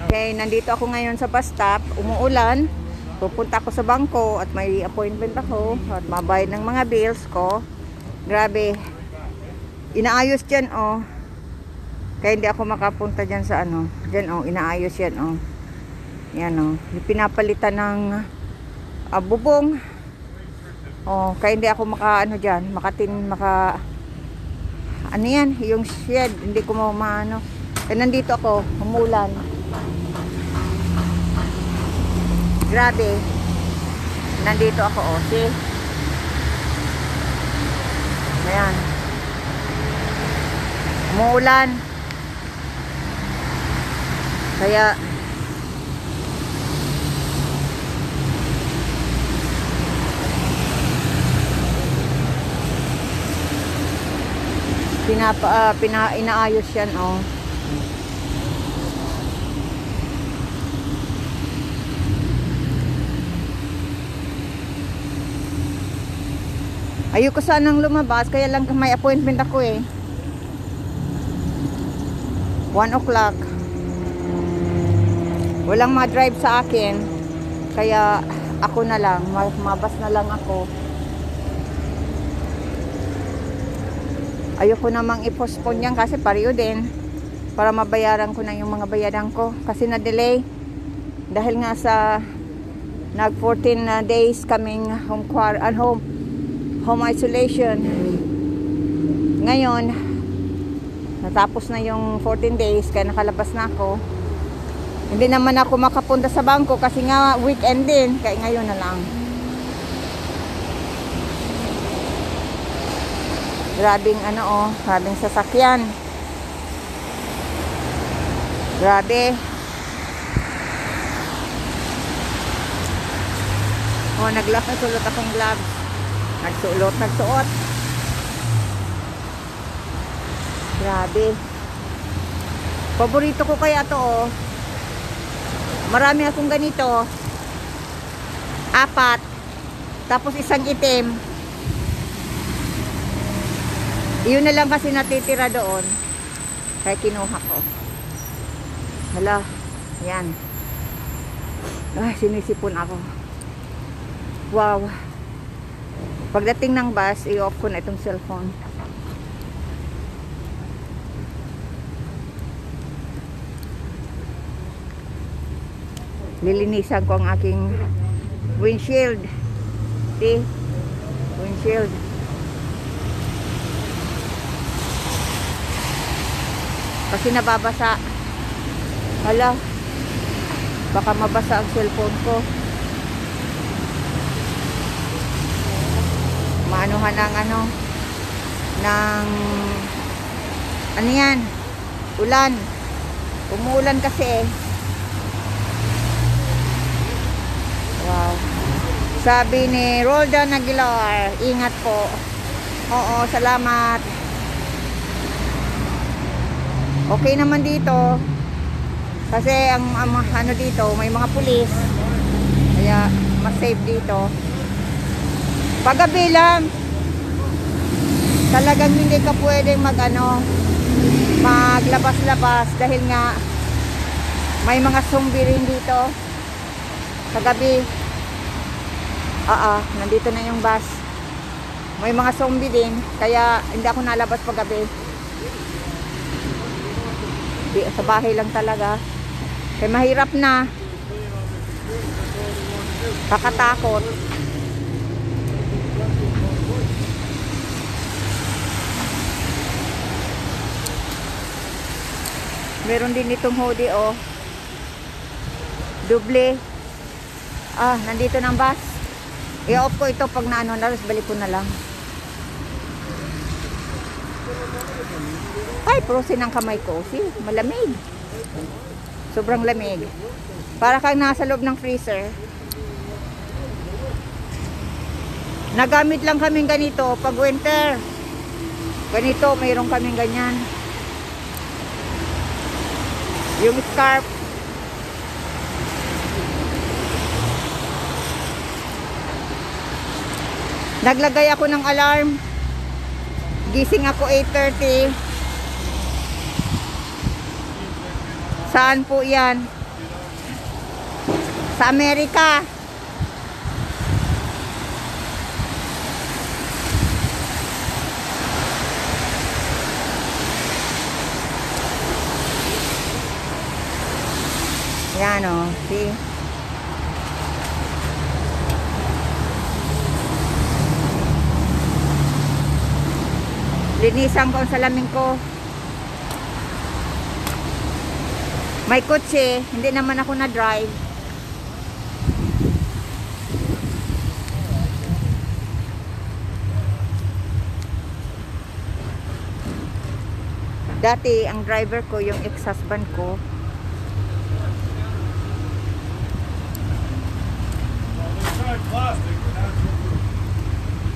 Okay, nandito ako ngayon sa bus stop. Umuulan. Pupunta ako sa bangko at may appointment ako at mabayad ng mga bills ko. Grabe. Inaayos dyan, oh. Kaya hindi ako makapunta dyan sa ano. Dyan, oh. Inaayos yan, oh. Yan, oh. Pinapalitan ng bubong. Oh, kaya hindi ako ano dyan. Ano yan? Yung shed. Hindi ko maano. Kaya nandito ako. Umulan. Grabe. Nandito ako, oh. See? Ayan. Umuulan. Kaya inaayos yan, oh. Ayoko sanang lumabas, kaya lang may appointment ako eh. 1 o'clock. Walang ma-drive sa akin, kaya ako na lang, mabas na lang ako. Ayoko namang i-postpone yan kasi pareho din para mabayaran ko na yung mga bayaran ko kasi na-delay dahil nga sa nag 14 days kaming home isolation. Ngayon natapos na yung 14 days kaya nakalabas na ako. Hindi naman ako makapunta sa bangko kasi nga weekend din, kaya ngayon na lang. Grabing ano, oh, grabing sasakyan. Grabe. Oh, nagsulot akong gloves. Nagsuot. Grabe. Paborito ko kaya to, oh. Marami akong ganito. 4. Tapos isang itim. Iyon na lang kasi natitira doon. Kaya kinuha ko. Hala. Yan. Ay, sinisipon ako. Wow. Pagdating ng bus, i-off ko na itong cellphone. Lilinisan ko ang aking windshield. See? Windshield. Kasi nababasa. Hala. Baka mabasa ang cellphone ko. Maanuhan ng ano yan? Ulan. Umuulan kasi eh. Wow. Sabi ni Roldan Aguilar, ingat po. Oo, salamat. Okay naman dito. Kasi ang ano dito, may mga pulis. Kaya mas safe dito. Paggabi lang. Talagang hindi ka pwedeng maglabas-labas dahil nga may mga zombie rin dito. Kagabi. Nandito na yung bus. May mga zombie din, kaya hindi ako nalabas paggabi. Sa bahay lang talaga. Kaya mahirap na. Kakatakot. Meron din itong hoodie, oh. Doble. Nandito ng bus. I-off ko ito pag nalas, balik ko na lang. Ay, frozen ang kamay ko. See, malamig. Sobrang lamig. Para kang nasa loob ng freezer. Nagamit lang kaming ganito pag winter. Ganito, mayroon kaming ganyan. Yung scarf. Naglagay ako ng alarm. Gising ako 8:30. Saan po yan? Sa Amerika. Yan o. See? Linisan ko ang salamin ko. May kotse, hindi naman ako na-drive. Dati, ang driver ko, yung ex-husband ko.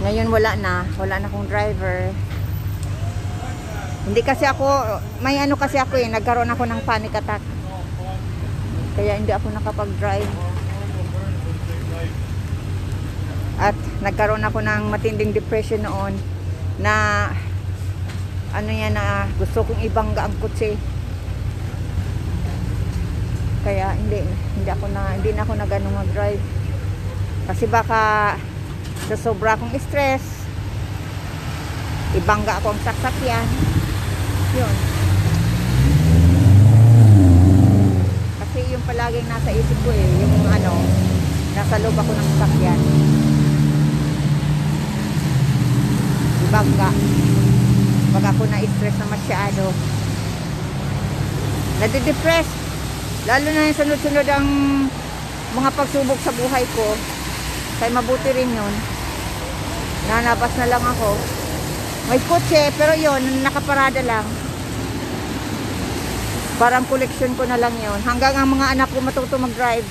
Ngayon wala na akong driver. Hindi kasi ako, may ano kasi ako nagkaroon ako ng panic attack. Kaya hindi ako nakapag-drive. At nagkaroon ako ng matinding depression noon na ano yan na gusto kong ibangga ang kotse. Kaya hindi na ako nag-ano mag-drive. Kasi baka sa sobra akong stress, ibangga ako ang sasakyan. Yun. Kasi yung palaging nasa isip ko yung ano, nasa loob ako ng sasakyan. Ibangga. Pag ako na-stress na masyado, nadidepress. Lalo na yung sunod-sunod ang mga pagsubok sa buhay ko. Kaya mabuti rin yun. Nanabas na lang ako. May kotse, pero yun, nakaparada lang. Parang collection ko na lang yun. Hanggang ang mga anak ko matuto mag-drive.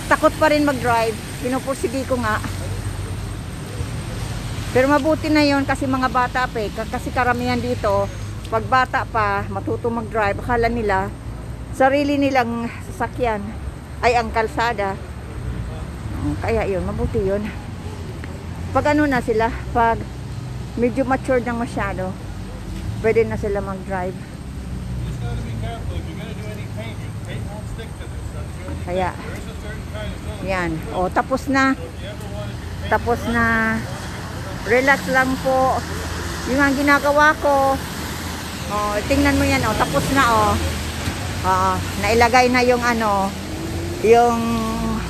Takot pa rin mag-drive. Pinupursige ko nga. Pero mabuti na yun kasi mga bata pa kasi karamihan dito, pag bata pa, matuto mag-drive, akala nila, sarili nilang sasakyan ay ang kalsada. Kaya yun, mabuti yun. Pag ano na sila, pag medyo mature nang masyado, pwede na sila mag-drive. Kaya, yan. O, tapos na. Tapos na. Relax lang po. Yung ang ginagawa ko. O, tingnan mo yan. O, tapos na. O, nailagay na yung ano, yung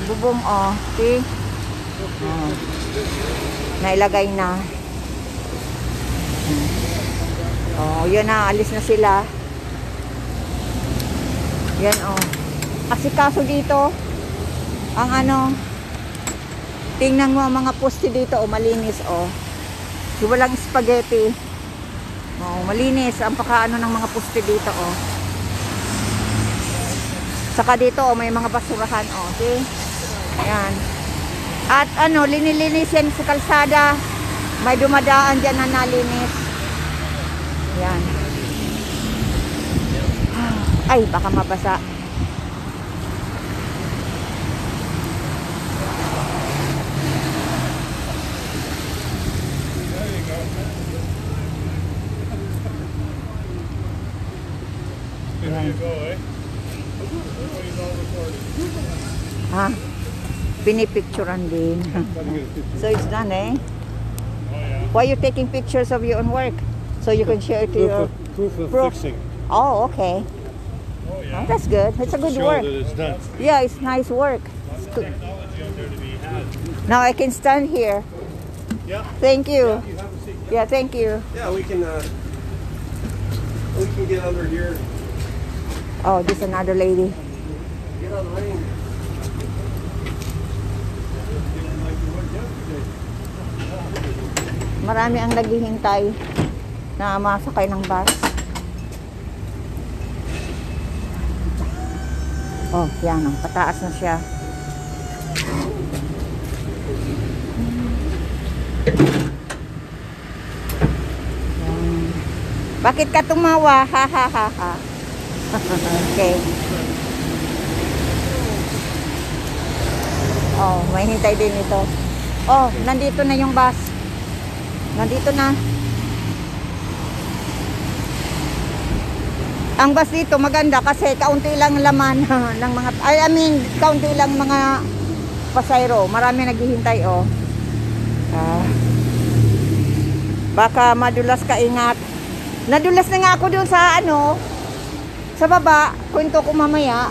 bubong. O, see? O, nailagay na. O, yun na. Alis na sila. Yan, o. Kasi kaso dito, ang ano, tingnan mo ang mga poste dito, o, malinis, o. Walang spaghetti. O, malinis ang pakaano ng mga poste dito, o. Saka dito, o, may mga basurahan, o. Okay? Ayan. At ano, linilinis yan sa kalsada. May dumadaan dyan na nalinis. Ayan. Ay, baka mabasa. Ha? Pinipicturean din. So it's done, eh? Why are you taking pictures of your own work? So you can share it to your... Proof of fixing. Oh, okay. Oh, yeah. Oh, that's good. It's a good Show work. that it's done. Yeah, it's nice work. It's good. Technology out there to be had. Now I can stand here. Yeah. Thank you. You have a seat. Yeah, thank you. Yeah, we can get under here. Oh, this is another lady. Get on the lane. Marami ang naghihintay na masakay ng bus. Oh, yan. Pataas na siya. Yan. Bakit ka tumawa? Ha ha ha ha. Okay. Oh, may hintay din ito. Oh, nandito na yung bus. Nandito na. Ang bus dito maganda kasi kaunti lang laman ng mga, I mean, kaunti lang mga pasayro. Marami naghihintay, oh. Ah. Baka madulas ka, ingat. Nadulas na nga ako doon sa ano, sa baba. Kwento ko mamaya.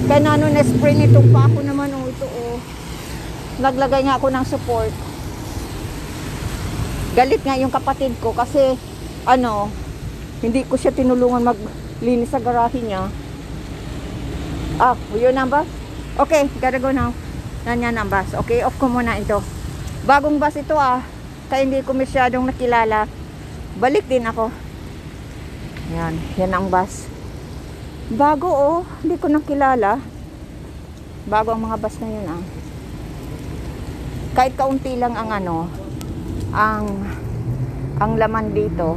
Kaya na ano, na-spray nitong pa ako naman, oh, ito, oh. Naglagay nga ako ng support. Galit nga yung kapatid ko kasi ano, hindi ko siya tinulungan maglinis sa garahe niya. Ah, yun ang bus? Okay, gotta go now. Yan ang bus. Okay, off ko muna ito. Bagong bus ito, ah. Kaya hindi ko masyadong nakilala. Balik din ako. Yan ang bus. Bago, oh. Hindi ko nakilala. Bago ang mga bus na yun, ah. Kahit kaunti lang ang ano, ang laman dito.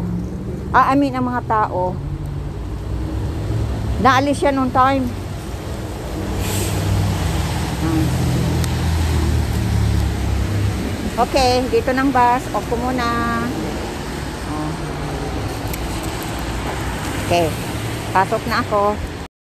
I mean, ang mga tao. Naalis siya noong time. Okay, dito ng bus. Off ko muna. Okay, pasok na ako.